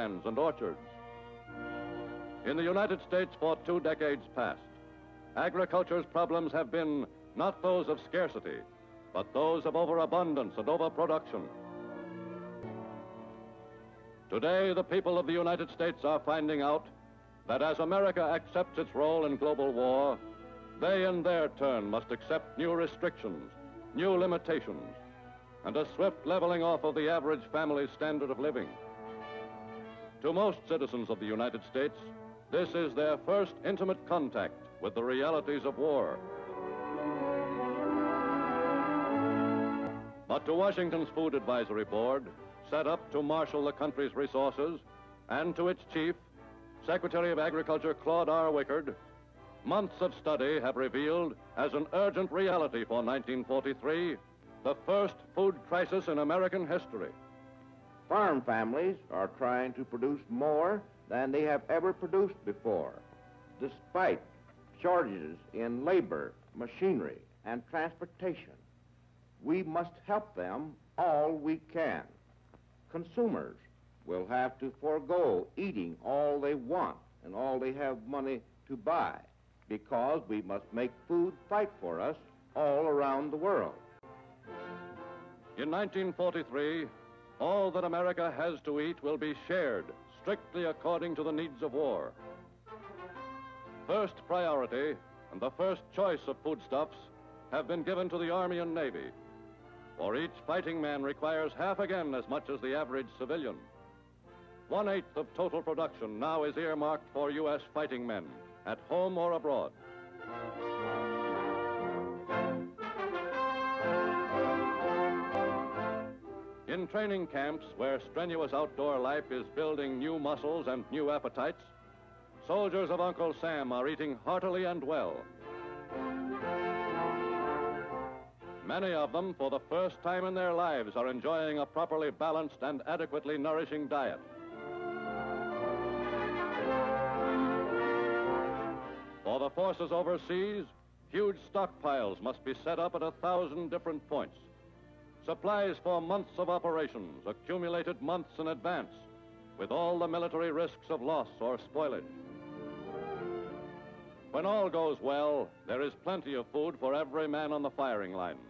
farmlands and orchards. In the United States for 2 decades past, agriculture's problems have been not those of scarcity, but those of overabundance and overproduction. Today, the people of the United States are finding out that as America accepts its role in global war, they in their turn must accept new restrictions, new limitations, and a swift leveling off of the average family's standard of living. To most citizens of the United States, this is their first intimate contact with the realities of war. But to Washington's Food Advisory Board, set up to marshal the country's resources, and to its chief, Secretary of Agriculture Claude R. Wickard, months of study have revealed as an urgent reality for 1943 the first food crisis in American history. Farm families are trying to produce more than they have ever produced before, despite shortages in labor, machinery, and transportation. We must help them all we can. Consumers will have to forego eating all they want and all they have money to buy, because we must make food fight for us all around the world. In 1943, all that America has to eat will be shared strictly according to the needs of war. First priority and the first choice of foodstuffs have been given to the Army and Navy, for each fighting man requires half again as much as the average civilian. 1/8 of total production now is earmarked for U.S. fighting men, at home or abroad. In training camps where strenuous outdoor life is building new muscles and new appetites, soldiers of Uncle Sam are eating heartily and well. Many of them, for the first time in their lives, are enjoying a properly balanced and adequately nourishing diet. For the forces overseas, huge stockpiles must be set up at 1,000 different points. Supplies for months of operations, accumulated months in advance, with all the military risks of loss or spoilage. When all goes well, there is plenty of food for every man on the firing line.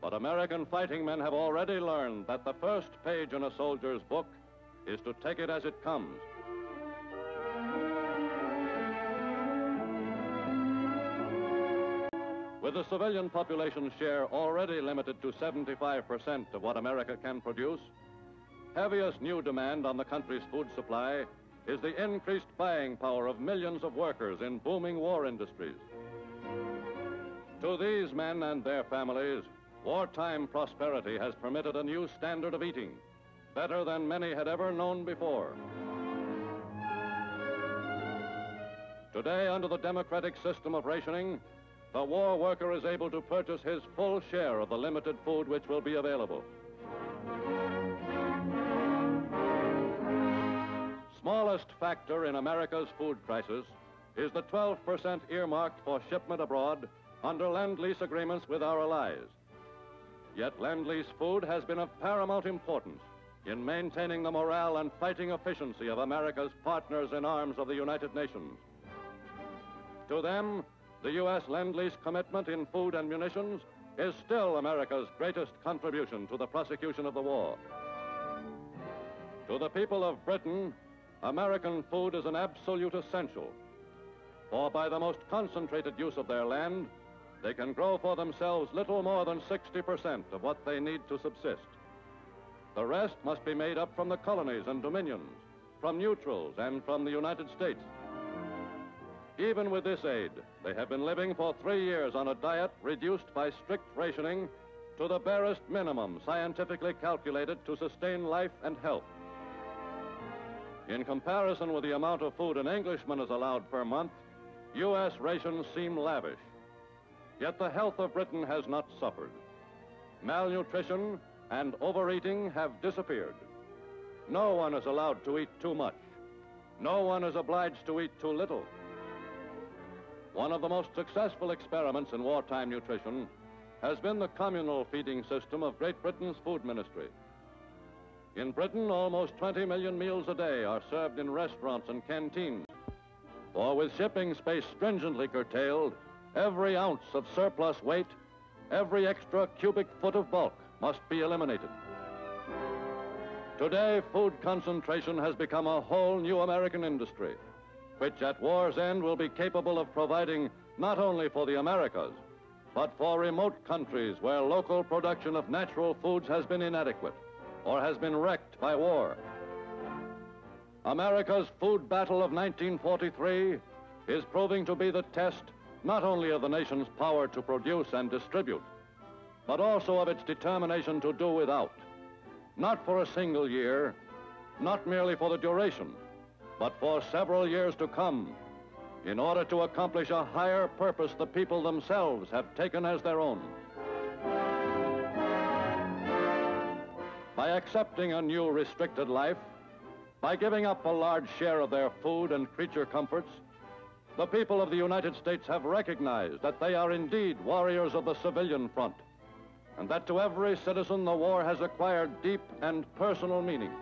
But American fighting men have already learned that the first page in a soldier's book is to take it as it comes. With the civilian population share already limited to 75% of what America can produce, heaviest new demand on the country's food supply is the increased buying power of millions of workers in booming war industries. To these men and their families, wartime prosperity has permitted a new standard of eating, better than many had ever known before. Today, under the democratic system of rationing, the war worker is able to purchase his full share of the limited food which will be available. Smallest factor in America's food crisis is the 12% earmarked for shipment abroad under Lend-Lease agreements with our allies. Yet Lend-Lease food has been of paramount importance in maintaining the morale and fighting efficiency of America's partners in arms of the United Nations. To them, the U.S. Lend-Lease commitment in food and munitions is still America's greatest contribution to the prosecution of the war. To the people of Britain, American food is an absolute essential, for by the most concentrated use of their land, they can grow for themselves little more than 60% of what they need to subsist. The rest must be made up from the colonies and dominions, from neutrals, and from the United States. Even with this aid, they have been living for 3 years on a diet reduced by strict rationing to the barest minimum scientifically calculated to sustain life and health. In comparison with the amount of food an Englishman is allowed per month, U.S. rations seem lavish. Yet the health of Britain has not suffered. Malnutrition and overeating have disappeared. No one is allowed to eat too much. No one is obliged to eat too little. One of the most successful experiments in wartime nutrition has been the communal feeding system of Great Britain's food ministry. In Britain, almost 20 million meals a day are served in restaurants and canteens. For with shipping space stringently curtailed, every ounce of surplus weight, every extra cubic foot of bulk must be eliminated. Today, food concentration has become a whole new American industry, which at war's end will be capable of providing not only for the Americas, but for remote countries where local production of natural foods has been inadequate or has been wrecked by war. America's food battle of 1943 is proving to be the test not only of the nation's power to produce and distribute, but also of its determination to do without, not for a single year, not merely for the duration, but for several years to come, in order to accomplish a higher purpose the people themselves have taken as their own. By accepting a new restricted life, by giving up a large share of their food and creature comforts, the people of the United States have recognized that they are indeed warriors of the civilian front, and that to every citizen the war has acquired deep and personal meaning.